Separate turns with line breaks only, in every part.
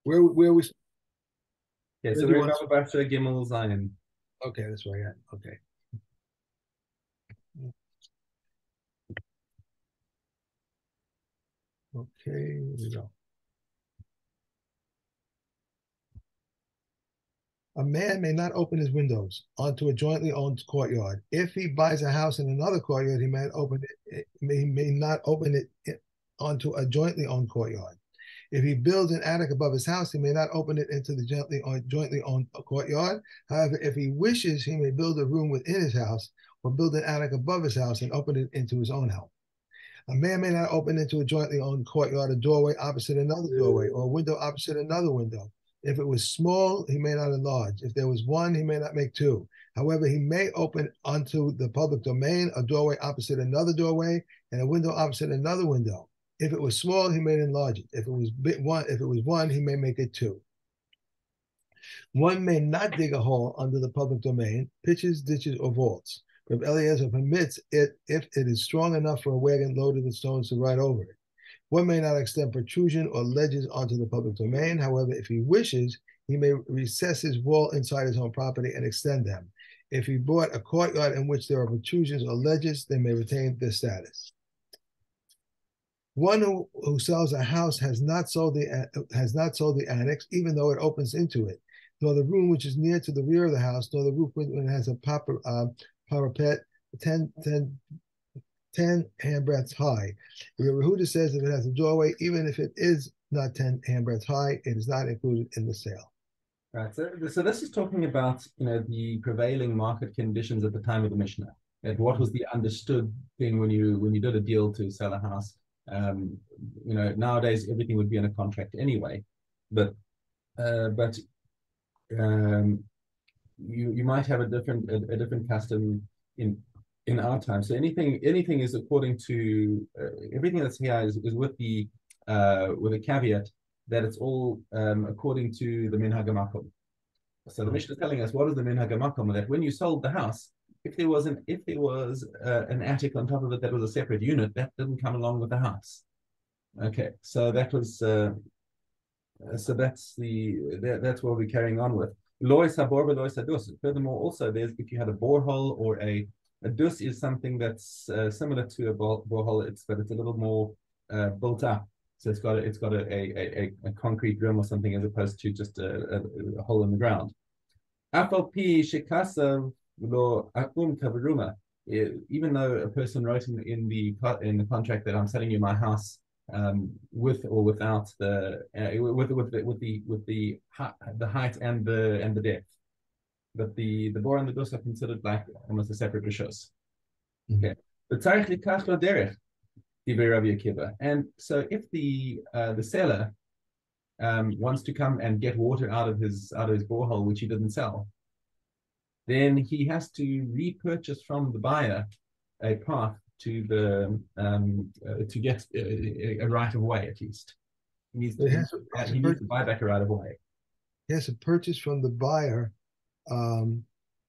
Where we
Okay,
where
so
do you
we're
want?
Baba Basra Gimel Zion.
Okay, that's where I got. Okay. Okay, here we go. A man may not open his windows onto a jointly owned courtyard. If he buys a house in another courtyard, he may not open it onto a jointly owned courtyard. If he builds an attic above his house, he may not open it into the jointly owned courtyard. However, if he wishes, he may build a room within his house or build an attic above his house and open it into his own house. A man may not open into a jointly owned courtyard a doorway opposite another doorway or a window opposite another window. If it was small, he may not enlarge. If there was one, he may not make two. However, he may open onto the public domain a doorway opposite another doorway and a window opposite another window. If it was small, he may enlarge it. If it was one, he may make it two. One may not dig a hole under the public domain, pitches, ditches, or vaults. Reb Eliezer permits it if it is strong enough for a wagon loaded with stones to ride over it. One may not extend protrusion or ledges onto the public domain. However, if he wishes, he may recess his wall inside his own property and extend them. If he bought a courtyard in which there are protrusions or ledges, they may retain their status. One who sells a house has not sold the annex, even though it opens into it, nor the room which is near to the rear of the house, nor the roof when it has a parapet 10 handbreadths high. Yehuda says if it has a doorway, even if it is not 10 handbreadths high, it is not included in the sale.
Right. So this is talking about the prevailing market conditions at the time of the Mishnah. And what was the understood thing when you did a deal to sell a house? Nowadays everything would be in a contract anyway, but you might have a different custom in our time. So anything is according to everything that's here is with a caveat that it's all according to the minhag hamakom. So the Mishnah is telling us what is the minhag hamakom, that when you sold the house, if there was an attic on top of it that was a separate unit, that didn't come along with the house. Okay, so that's what we're carrying on with. Lois habor lois hadus. Furthermore, also there's if you had a borehole or a dus is something that's similar to a borehole, but it's a little more built up. So it's got a concrete rim or something as opposed to just a hole in the ground. Even though a person wrote in the contract that I'm selling you my house with or without the height and the depth, but the bore and the dos are considered like almost a separate rishos. Okay, the tzarich likach lo derech divrei Rabbi Akiva, and so if the seller wants to come and get water out of his borehole which he didn't sell, then he has to repurchase from the buyer a path to get a right of way at least. He needs to buy back a right of way.
He has to purchase from the buyer,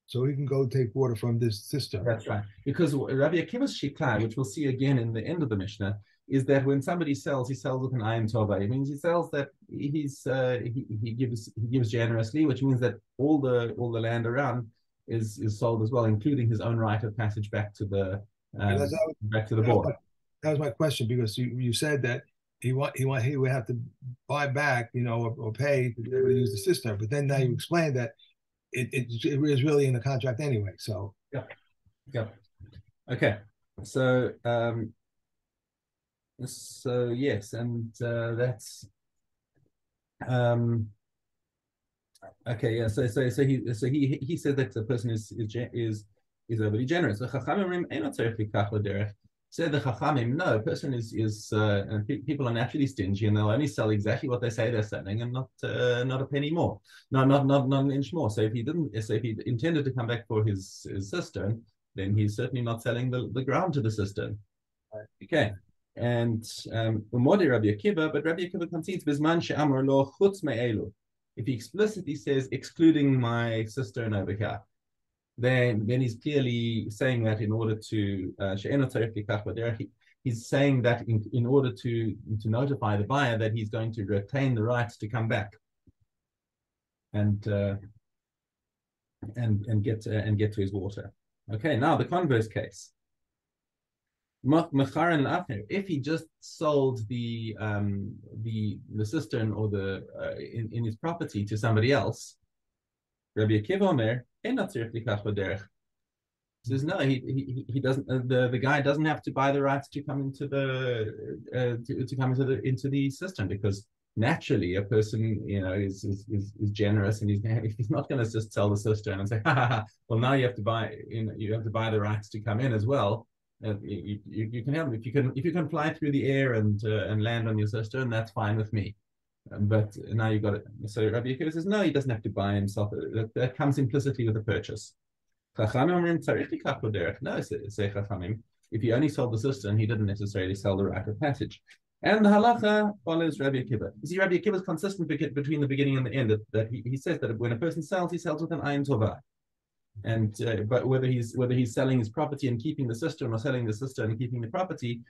so he can go take water from this cistern.
That's right. Because Rabbi Akiva's shikah, which we'll see again in the end of the Mishnah, is that when somebody sells, he sells with an ayin tova. It means he sells that he gives generously, which means that all the land around is sold as well, including his own right of passage back to the board.
That was my question, because you said that he would have to buy back, or pay to be able to use the cistern. But then now you explained that it is really in the contract anyway. So
yeah. Okay. So yes, and that's okay. Yeah. So he said that the person is overly generous. Said the Chachamim, no, a person people are naturally stingy and they'll only sell exactly what they say they're selling and not a penny more, not an inch more. So if he intended to come back for his cistern, then he's certainly not selling the ground to the cistern. Okay, and Umodi Rabbi Akiva, but Rabbi Akiva concedes Bisman she'amar lo chutz me'elu. If he explicitly says excluding my cistern over here, then he's clearly saying that in order to he's saying that in order to notify the buyer that he's going to retain the rights to come back and get to his water. Okay, now the converse case. If he just sold the cistern or the in his property to somebody else, Rabbi Akiva Omer, says no, he doesn't. The guy doesn't have to buy the rights to come into the cistern, because naturally a person, is generous, and he's not going to just sell the cistern and say, well, now you have to buy the rights to come in as well. You can have, if you can fly through the air and land on your cistern, that's fine with me. But now you got it. So Rabbi Akiva says no, he doesn't have to buy himself. That comes implicitly with the purchase. Chachamim no, say Chachamim, if he only sold the cistern, he didn't necessarily sell the right of passage. And the halacha follows Rabbi Akiva. You see, Rabbi Akiva is consistent between the beginning and the end. That he says that when a person sells, he sells with an ayin tovah. And but whether he's selling his property and keeping the cistern, or selling the cistern and keeping the property,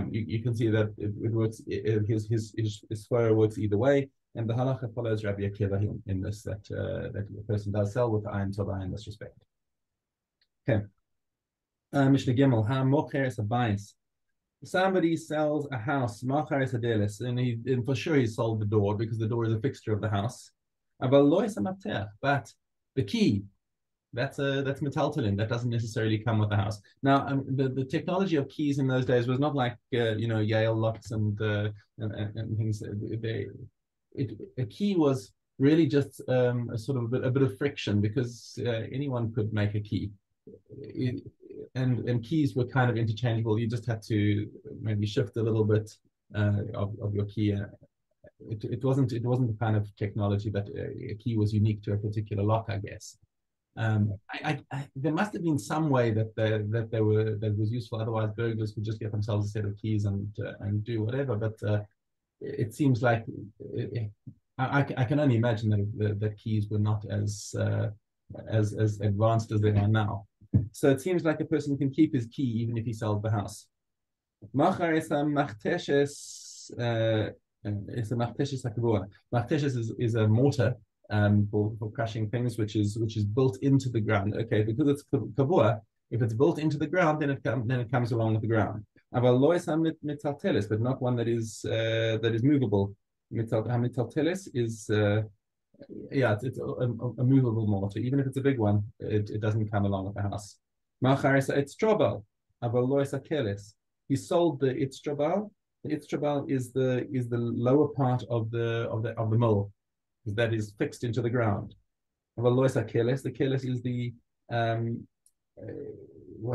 you can see that it works. His flow works either way. And the halacha follows Rabbi Akiva in this, that a person does sell with ayin tovah in this respect. Okay. Mishnah Gimel, ha-mocher es habayis. Somebody sells a house, machar es hadelis, and for sure he sold the door, because the door is a fixture of the house. But the key, that's metaltalin, that doesn't necessarily come with the house. Now, the technology of keys in those days was not like Yale locks and things. A key was really just a sort of a bit of friction, because anyone could make a key. And keys were kind of interchangeable. You just had to maybe shift a little bit of your key. It wasn't the kind of technology that a key was unique to a particular lock, I guess. There must have been some way that was useful. Otherwise, burglars could just get themselves a set of keys and do whatever. But it seems like I can only imagine that keys were not as advanced as they are now. So it seems like a person can keep his key even if he sells the house. Machar is a machteshes. It's a machteshes hakavua. Machteshes is a mortar for crushing things, which is built into the ground. Okay, because it's kavua. If it's built into the ground, then it comes along with the ground. Aval lo is mitaltelis, but not one that is movable. Mitaltelis is. It's a movable mortar. Even if it's a big one, it doesn't come along with the house. It's trobal, avalois akelis. He sold the itztrabal. The itztrabal is the lower part of the mill that is fixed into the ground. Avalois akelis. The kelis is the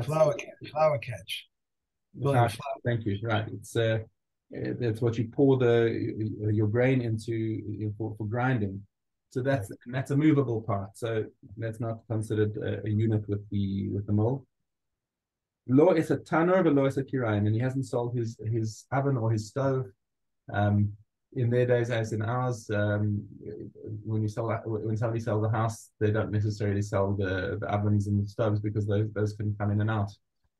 flower catch.
Thank you. Right. It's what you pour your grain into for grinding. So that's a movable part. So that's not considered a unit with the mill. Lo is a tanner, but lo is a kiraim, and he hasn't sold his oven or his stove. In their days, as in ours, when somebody sells a house, they don't necessarily sell the ovens and the stoves, because those can come in and out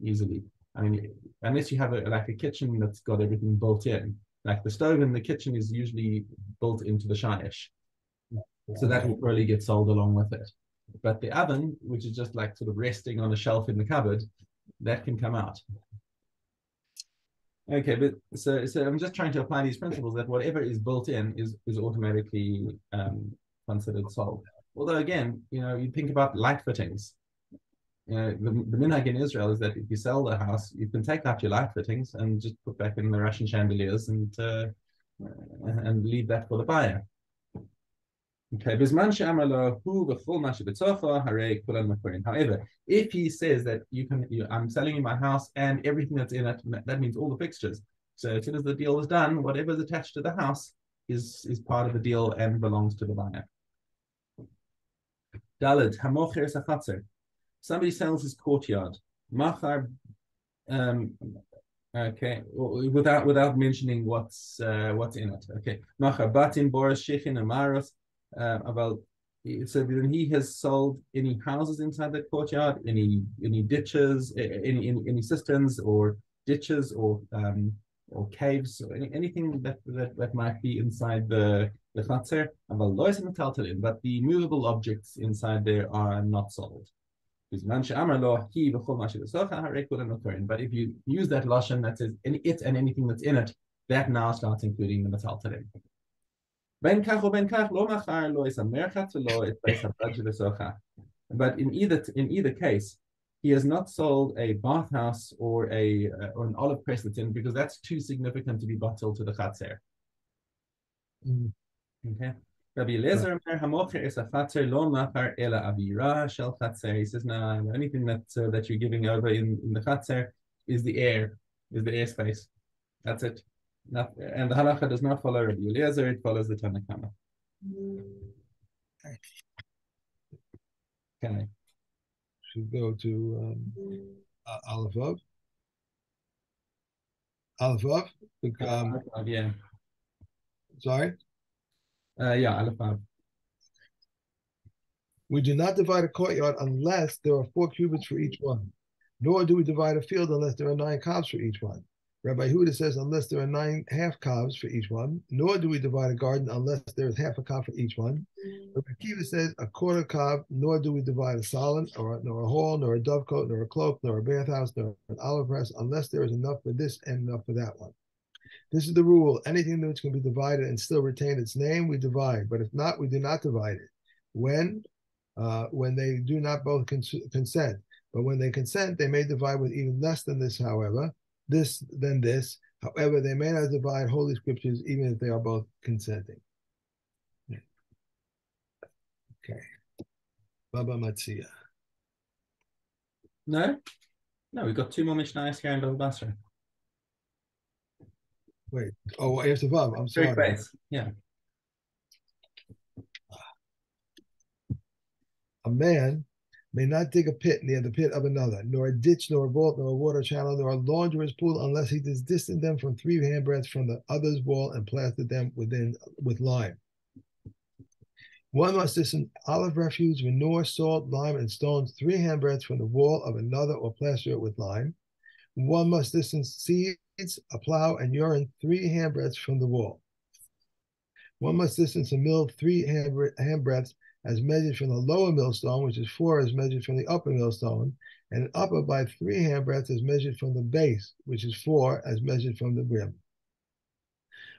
easily. I mean, unless you have a kitchen that's got everything built in, like the stove in the kitchen is usually built into the shayesh. So that will probably get sold along with it. But the oven, which is just like sort of resting on a shelf in the cupboard, that can come out. Okay, but so I'm just trying to apply these principles that whatever is built in is automatically considered sold. Although again, you think about light fittings. The minhag in Israel is that if you sell the house, you can take out your light fittings and just put back in the Russian chandeliers and leave that for the buyer. Okay, however, if he says that I'm selling you my house and everything that's in it, that means all the fixtures. So as soon as the deal is done, whatever's attached to the house is part of the deal and belongs to the buyer. Daled, hamocher es achatzer. Somebody sells his courtyard. Machar, okay, without mentioning what's in it. Okay, machar batin boris shechin amaros. So then he has sold any houses inside that courtyard, any ditches, any cisterns or ditches or or caves or anything that might be inside the chatzer. But the movable objects inside there are not sold. But if you use that lashon that says it and anything that's in it, that now starts including the metaltalin. But in either case, he has not sold a bathhouse or an olive press that's in, because that's too significant to be bottled to the chatzer. Okay. Rabbi Eliezer is a chatzer lo machar ela avira shel chatzer. He says, no, anything that you're giving over in the chatzer is the airspace. That's it. And the halacha does not follow Rabbi Eliezer; it follows the Tanna Kama. Okay.
Should go to Aleph Vav. Aleph Vav.
Yeah.
Sorry.
Yeah, Aleph Vav.
We do not divide a courtyard unless there are 4 cubits for each one, nor do we divide a field unless there are 9 calves for each one. Rabbi Huda says unless there are 9 half calves for each one, nor do we divide a garden unless there is half a calf for each one. Rabbi Akiva says a quarter calf, nor do we divide a salon, nor a hall, nor a dovecote, nor a cloak, nor a bathhouse, nor an olive press, unless there is enough for this and enough for that one. This is the rule. Anything which can be divided and still retain its name, we divide. But if not, we do not divide it. When they do not both consent. But when they consent, they may divide with even less than this, however, than this. However, they may not divide holy scriptures even if they are both consenting. Okay. Baba Matzia.
No, we've got 2 more Mishnayos here in Baba Basra.
Wait. Oh, after Vav. I'm sorry.
Yeah.
A man may not dig a pit near the pit of another, nor a ditch, nor a vault, nor a water channel, nor a laundry or his pool, unless he does distance them from 3 handbreadths from the other's wall and plaster them with lime. One must distance olive refuse, manure, salt, lime, and stones 3 handbreadths from the wall of another, or plaster it with lime. One must distance seeds, a plow, and urine 3 handbreadths from the wall. One must distance a mill 3 handbreadths as measured from the lower millstone, which is 4 as measured from the upper millstone, and an upper by 3 handbreadths as measured from the base, which is 4 as measured from the brim.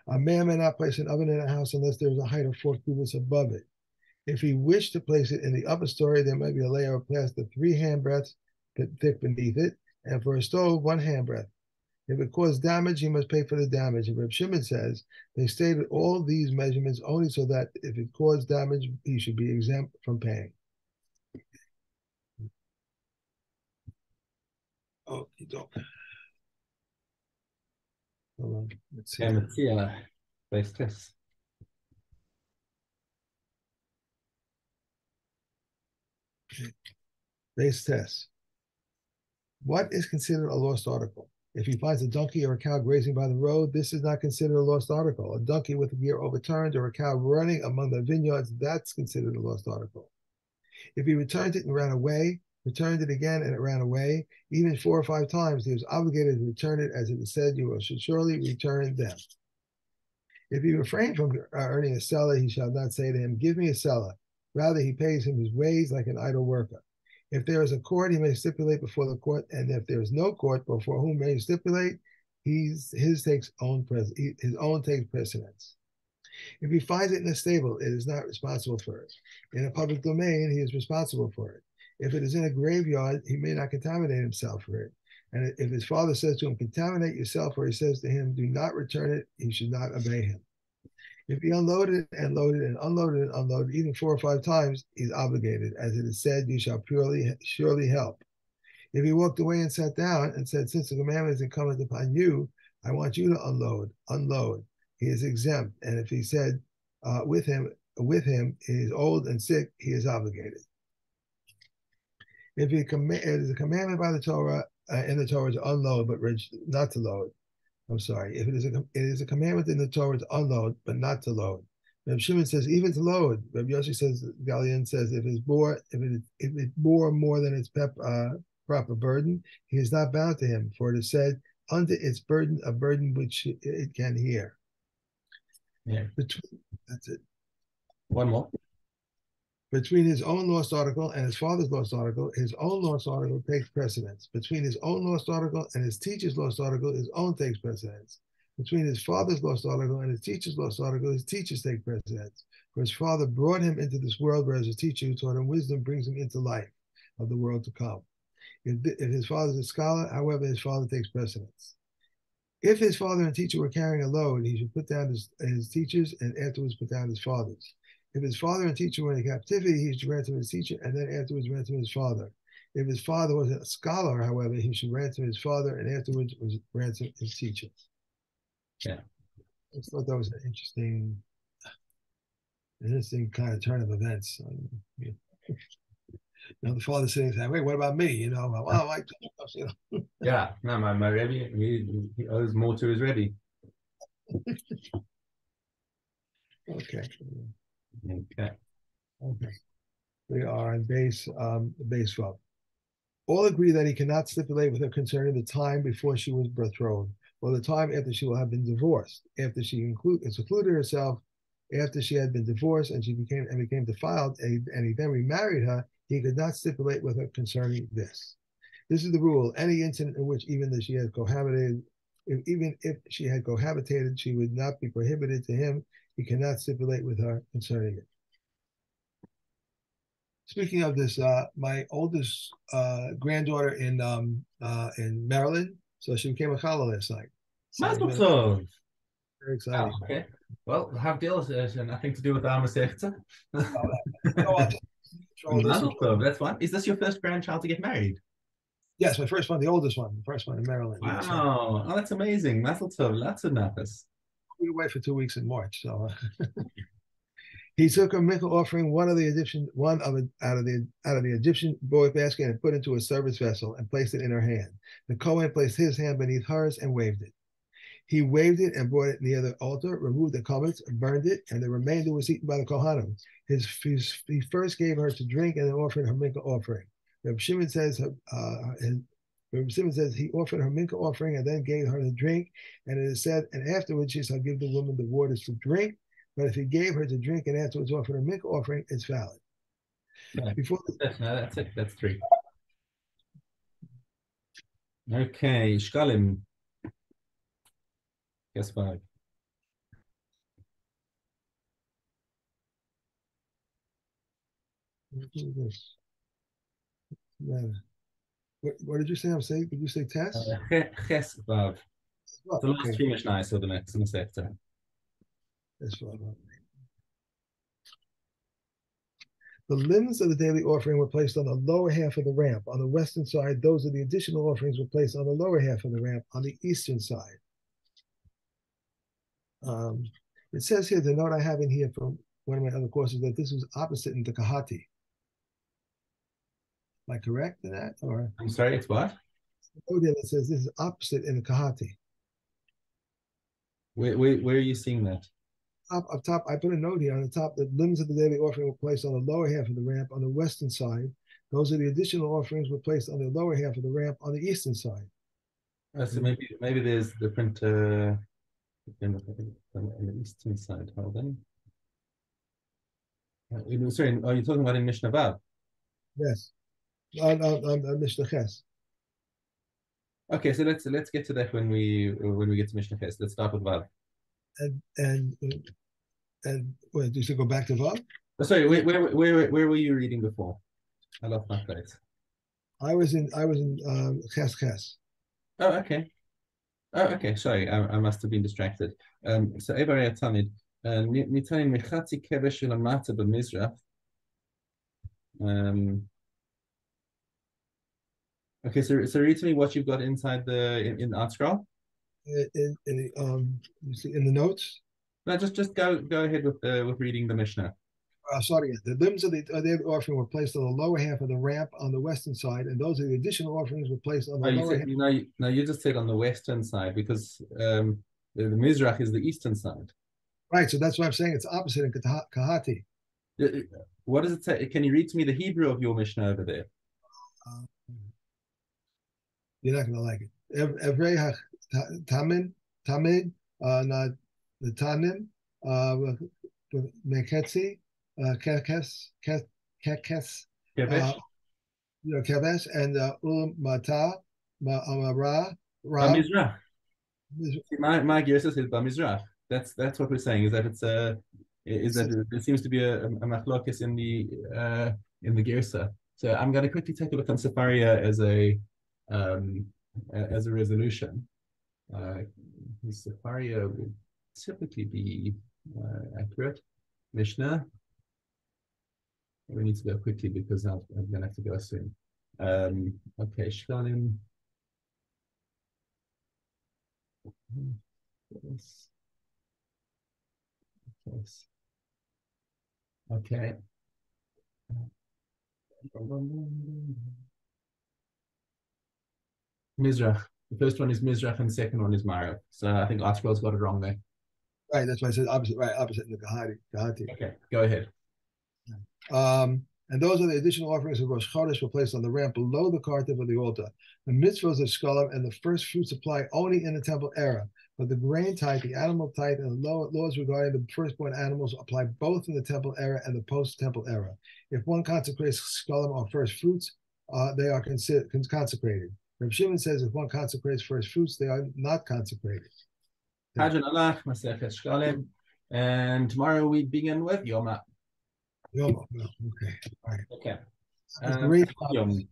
A man may not place an oven in a house unless there is a height of 4 cubits above it. If he wished to place it in the upper story, there might be a layer of plaster 3 handbreadths thick beneath it, and for a stove 1 handbreadth. If it caused damage, he must pay for the damage. And Reb Shimon says they stated all these measurements only so that if it caused damage, he should be exempt from paying. Oh, you don't. Hold on. Let's see.
Base test.
Base test. What is considered a lost article? If he finds a donkey or a cow grazing by the road, this is not considered a lost article. A donkey with a gear overturned or a cow running among the vineyards, that's considered a lost article. If he returned it and ran away, returned it again and it ran away, even 4 or 5 times, he was obligated to return it, as it is said, you should surely return them. If he refrained from earning a seller, he shall not say to him, give me a seller. Rather, he pays him his wage like an idle worker. If there is a court, he may stipulate before the court, and if there is no court before whom may stipulate, his own takes precedence. If he finds it in a stable, it is not responsible for it. In a public domain, he is responsible for it. If it is in a graveyard, he may not contaminate himself for it. And if his father says to him, contaminate yourself, or he says to him, do not return it, he should not obey him. If he unloaded and loaded and unloaded and unloaded, even 4 or 5 times, he's obligated. As it is said, you shall surely help. If he walked away and sat down and said, since the commandment is incumbent upon you, I want you to unload. He is exempt. And if he said with him, he is old and sick, he is obligated. If it is a commandment by the Torah, in the Torah to unload, but not to load. I'm sorry. If it is a commandment in the Torah to unload, but not to load. Reb Shimon says even to load. Reb Yoshi says, Galion says, if it bore more than its proper burden, he is not bound to him. For it is said, under its burden, a burden which it can hear.
Yeah.
That's it.
One more.
Between his own lost article and his father's lost article, his own lost article takes precedence. Between his own lost article and his teacher's lost article, his own takes precedence. Between his father's lost article and his teacher's lost article, his teachers take precedence. For his father brought him into this world, whereas his teacher who taught him wisdom brings him into life of the world to come. If his father is a scholar, however, his father takes precedence. If his father and teacher were carrying a load, he should put down his teachers and afterwards put down his fathers. If his father and teacher were in captivity, he should ransom his teacher and then afterwards ransom his father. If his father was a scholar, however, he should ransom his father and afterwards ransom his teacher.
Yeah.
I thought that was an interesting kind of turn of events. You know, the father sitting saying, "Wait, what about me?" You know, well, you know.
Yeah, no, my Rebbe, he owes more to his Rebbe.
Okay.
Okay.
We are on base 12. All agree that he cannot stipulate with her concerning the time before she was betrothed, or the time after she will have been divorced, after she secluded herself, after she had been divorced and she became defiled, and he then remarried her. He could not stipulate with her concerning this. This is the rule. Any incident in which even if she had cohabitated, she would not be prohibited to him. He cannot stipulate with her concerning it. Speaking of this, my oldest granddaughter in Maryland, so she became a challah last night.
Mazel tov.
Very exciting.
Oh, okay. Well, Havdil has nothing to do with the Masechta. Mazel tov. That's one. Is this your first grandchild to get married?
Yes, my first one, the oldest one, the first one in Maryland.
Wow.
Yes,
oh, that's amazing. Mazel tov. Lots of natas.
We were away for 2 weeks in March, so. He took a mikvah offering, out of the Egyptian boy basket, and put into a service vessel and placed it in her hand. The Kohen placed his hand beneath hers and waved it. He waved it and brought it near the altar, removed the chametz, burned it, and the remainder was eaten by the Kohanim. He first gave her to drink and then offered her mikvah offering. Reb Shimon says he offered her mincha offering and then gave her the drink, and it is said, and afterwards she shall give the woman the waters to drink. But if he gave her to drink and afterwards offered a mikvah offering, it's valid.
No, that's it. That's 3. Okay, Shkalim. Guess 5.
What did you say? Did you say test?
Ches Vav. The last 3 Mishnah, so the next in the sector.
That's right. The limbs of the daily offering were placed on the lower half of the ramp. On the western side, those of the additional offerings were placed on the lower half of the ramp on the eastern side. It says here, the note I have in here from one of my other courses, that this was opposite in the Kahati. Am I correct in that? Or
I'm sorry, it's what?
Oh, yeah, it says this is opposite in the Kahati.
Where are you seeing that?
Up top, I put a note here on the top that limbs of the daily offering were placed on the lower half of the ramp on the western side. Those are the additional offerings were placed on the lower half of the ramp on the eastern side.
So maybe there's different on the eastern side. Hold on. Sorry, are you talking about in Mishnah Vav?
Yes. On Mishnah Ches.
Okay, so let's get to that when we get to Mishnah Ches. Let's start with Vav.
And wait, do you go back to Vav?
Oh, sorry, where were you reading before? I lost my place.
I was in Ches.
Oh, okay. Oh, okay. Sorry, I must have been distracted. So Evarei Tamid, Nitanim Mechatzi Kevesh Lamata b'Mizrach. Okay, so read to me what you've got inside in ArtScroll.
You see in the notes.
No, just go ahead with reading the Mishnah.
Sorry, the limbs of the offering were placed on the lower half of the ramp on the western side, and those of the additional offerings were placed on the lower half.
You just said on the western side because the Mizrach is the eastern side.
Right, so that's why I'm saying it's opposite in Kahati.
What does it say? Can you read to me the Hebrew of your Mishnah over there?
You're not going to like it. Tamid, Tamid, Natanim, Meketzi, Kekes,
Kevesh.
Keves, and Mata, Ra, Rab.
Bamizrach. My gear says it's Bamizrach. That's what we're saying. Is that it seems to be a machlokes in the Girsa. So I'm going to quickly take a look on Sefaria as a resolution. Sefaria would typically be accurate. Mishnah. We need to go quickly because I'm going to have to go soon. Okay, Shkalim. Yes. Okay. Mizrach. The first one is Mizrach and the second one is Marav. So I think ArtScroll's got it wrong there.
Right, that's why I said opposite, right, opposite in the Gahati.
Okay, go ahead.
And those are the additional offerings of Rosh Chodesh were placed on the ramp below the kartav of the altar. The mitzvahs of Shkalim and the first fruits apply only in the temple era, but the grain tithe, the animal tithe, and the laws regarding the firstborn animals apply both in the temple era and the post-temple era. If one consecrates Shkalim or first fruits, they are considered consecrated. Reb Shimon says if one consecrates first fruits, they are not consecrated.
And tomorrow we begin with Yoma.
Yoma, okay, all right.
Okay.
Yom.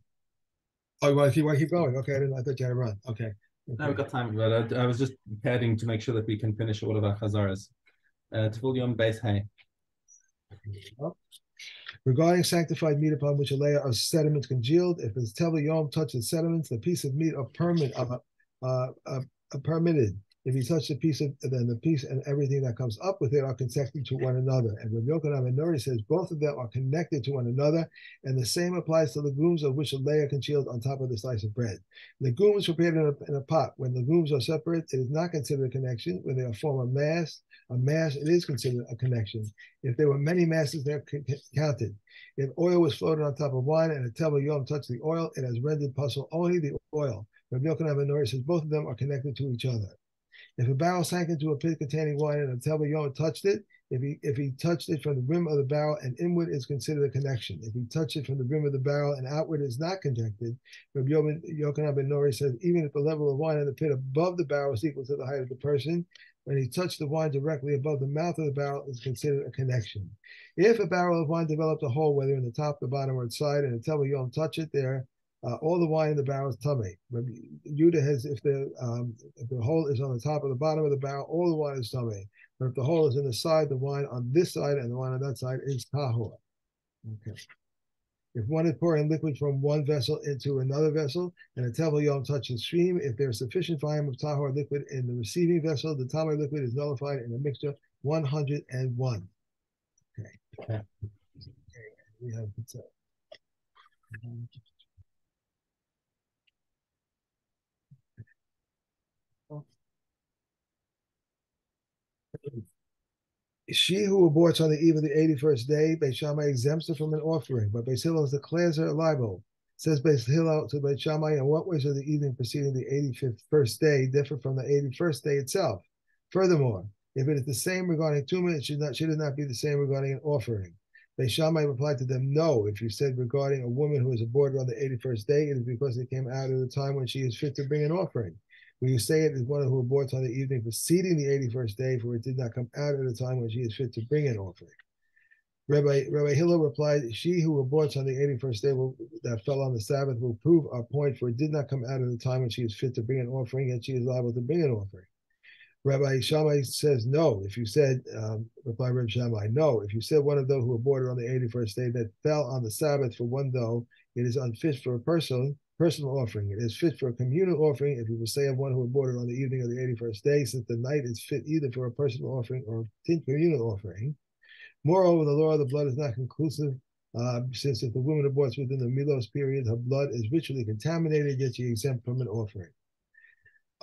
Oh, you want to keep going? Okay, I thought you had to run. Okay.
No, we've got time, but I was just padding to make sure that we can finish all of our chazaras. Tefil Yom Beis Hay.
Regarding sanctified meat upon which a layer of sediments congealed, if it's Tevel Yom touches sediments, the piece of meat are permitted. If you touch the piece then the piece and everything that comes up with it are connected to one another. And Rabbi Yochanan ben Nuri says both of them are connected to one another, and the same applies to legumes of which a layer congealed on top of the slice of bread. Legumes prepared in a pot. When legumes are separate, it is not considered a connection. When they form a mass, it is considered a connection. If there were many masses, they're counted. If oil was floated on top of wine and a Tevel Yom touched the oil, it has rendered puzzle only the oil. Rabbi Yochanan ben Nuri says both of them are connected to each other. If a barrel sank into a pit containing wine and a Tevel Yom touched it, if he touched it from the rim of the barrel and inward is considered a connection. If he touched it from the rim of the barrel and outward is not connected, Rabbi Yochanan ben Nuri says even if the level of wine in the pit above the barrel is equal to the height of the person, when he touched the wine directly above the mouth of the barrel is considered a connection. If a barrel of wine developed a hole, whether in the top, the bottom, or its side, and a Tevel Yom touch it there, all the wine in the barrel is tummy. Yudah has if the hole is on the top or the bottom of the barrel, all the wine is tummy. But if the hole is in the side, the wine on this side and the wine on that side is tahor. Okay. If one is pouring liquid from one vessel into another vessel, and a Tevel Yom touches stream, if there is sufficient volume of tahor liquid in the receiving vessel, the tamar liquid is nullified in a mixture 101. Okay. We have she who aborts on the eve of the 81st day, Beis Shammai exempts her from an offering, but Beis Hillel declares her liable. Says Beis Hillel to Beis Shammai, in what ways are the evening preceding the 81st day differ from the 81st day itself? Furthermore, if it is the same regarding Tumah, it should not be the same regarding an offering. Beis Shammai replied to them, no, if you said regarding a woman who is aborted on the 81st day, it is because it came out at the time when she is fit to bring an offering. When you say it is one who aborts on the evening preceding the 81st day, for it did not come out at a time when she is fit to bring an offering. Rabbi Hillel replied, she who aborts on the 81st day that fell on the Sabbath will prove our point, for it did not come out at a time when she is fit to bring an offering, yet she is liable to bring an offering. Rabbi Shammai says, no, if you said, replied Rabbi Shammai, no, if you said one of those who aborted on the 81st day that fell on the Sabbath for one doe, it is unfit for a personal offering. It is fit for a communal offering if you will say of one who aborted on the evening of the 81st day, since the night is fit either for a personal offering or a communal offering. Moreover, the law of the blood is not conclusive, since if the woman aborts within the Milos period, her blood is ritually contaminated, yet she is exempt from an offering.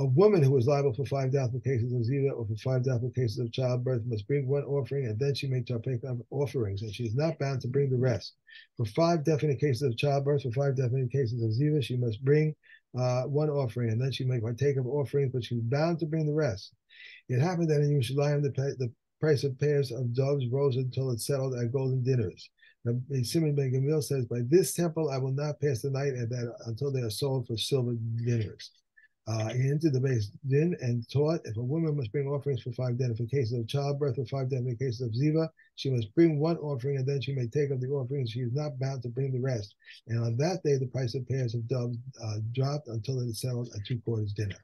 A woman who is liable for 5 doubtful cases of ziva or for 5 doubtful cases of childbirth must bring one offering, and then she may partake of offerings, and she is not bound to bring the rest. For 5 definite cases of childbirth, for 5 definite cases of ziva, she must bring one offering, and then she may partake of offerings, but she's bound to bring the rest. It happened that in Yerushalayim the price of pairs of doves rose until it settled at golden dinars. Now, Simon ben Gamil says, by this temple I will not pass the night at that until they are sold for silver dinars. He entered the Beis Din and taught, if a woman must bring offerings for 5 din, for cases of childbirth, or 5 din in cases of ziva, she must bring one offering, and then she may take of the offerings. She is not bound to bring the rest. And on that day, the price of pairs of doves dropped until it is settled at 2 quarters dinner.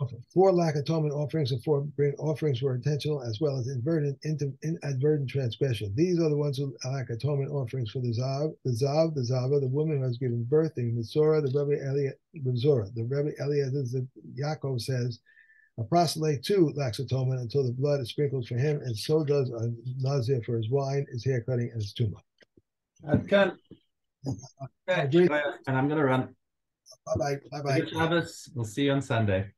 Okay. 4 lack atonement offerings and 4 bring offerings for intentional as well as inadvertent transgression. These are the ones who lack atonement offerings for the Zava, the woman who has given birth, the Mitzora, the Rebbe Eliezer Yaakov says, a proselyte too lacks atonement until the blood is sprinkled for him, and so does a Nazir for his wine, his hair cutting, and his tumah.
Okay. And I'm going to run.
Bye-bye. Bye-bye.
Good Shabbos. We'll see you on Sunday.